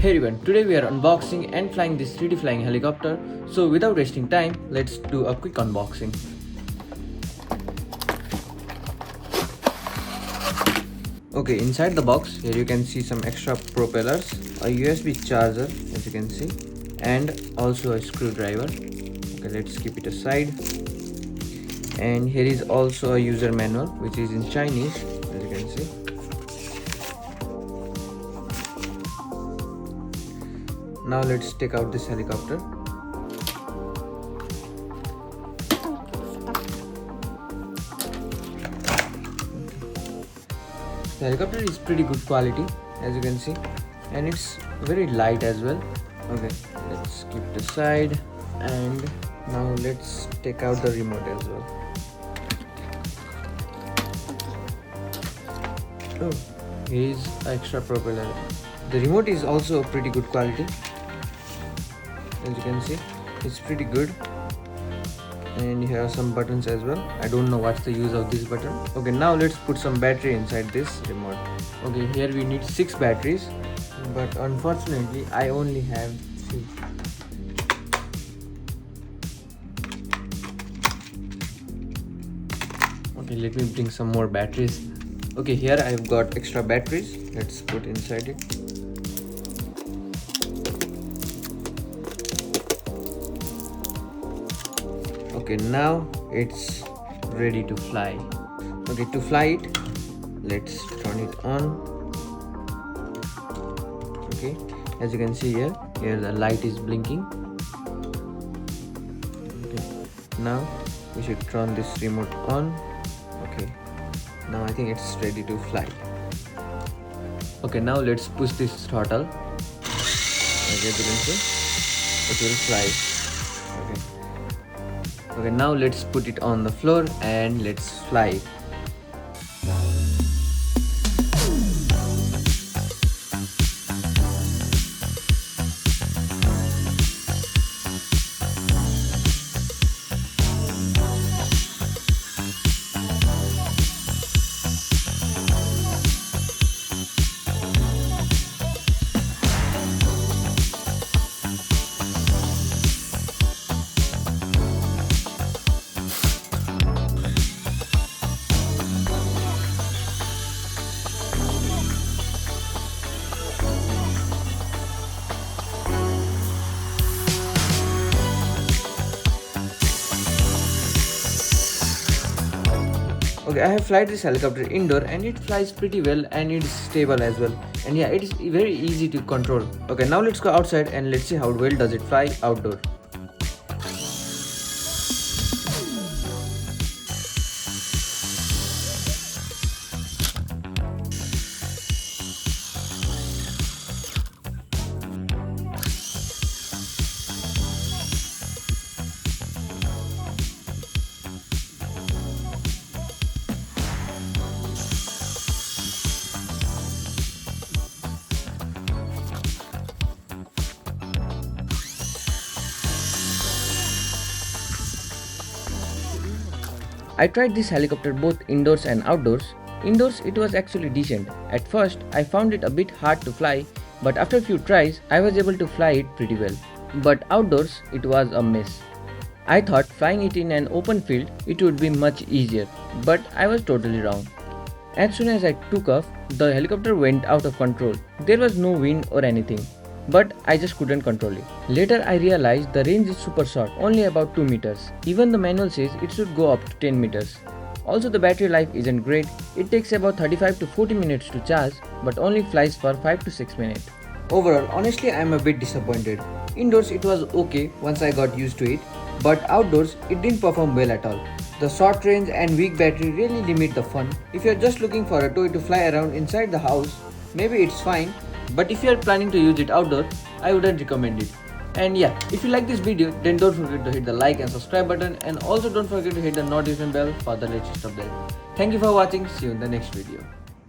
Hey everyone, today we are unboxing and flying this 3D flying helicopter. So without wasting time, let's do a quick unboxing. Okay, inside the box, here you can see some extra propellers, a USB charger as you can see, and also a screwdriver. Okay, let's keep it aside. And here is also a user manual which is in Chinese as you can see. Now let's take out this helicopter. The helicopter is pretty good quality as you can see, and it's very light as well. Okay, let's keep it aside, and now let's take out the remote as well. Oh, here is extra propeller. The remote is also pretty good quality. As you can see, it's pretty good, and here are some buttons as well. I don't know what's the use of this button. Okay, now let's put some battery inside this remote. Okay, here we need 6 batteries, but unfortunately I only have 3. Okay, let me bring some more batteries. Okay, here I've got extra batteries. Let's put inside it. Okay, now it's ready to fly. Okay, to fly it, let's turn it on. Okay, as you can see here the light is blinking. Okay, now we should turn this remote on. Okay, now I think it's ready to fly. Okay, now let's push this throttle. Okay, as you can see, it will fly. Okay, now let's put it on the floor and let's fly. Okay, I have flied this helicopter indoor and it flies pretty well and it's stable as well. And yeah, it is very easy to control. Okay, now let's go outside and let's see how well does it fly outdoor. I tried this helicopter both indoors and outdoors. Indoors it was actually decent. At first I found it a bit hard to fly, but after a few tries I was able to fly it pretty well. But outdoors it was a mess. I thought flying it in an open field it would be much easier, but I was totally wrong. As soon as I took off, the helicopter went out of control. There was no wind or anything, but I just couldn't control it. Later I realized the range is super short, only about 2 meters. Even the manual says it should go up to 10 meters. Also the battery life isn't great. It takes about 35 to 40 minutes to charge, but only flies for 5 to 6 minutes. Overall, honestly I am a bit disappointed. Indoors it was okay once I got used to it, but outdoors it didn't perform well at all. The short range and weak battery really limit the fun. If you're just looking for a toy to fly around inside the house, maybe it's fine. But if you are planning to use it outdoor, I wouldn't recommend it. And yeah, if you like this video, then don't forget to hit the like and subscribe button, and also don't forget to hit the notification bell for the latest update. Thank you for watching. See you in the next video.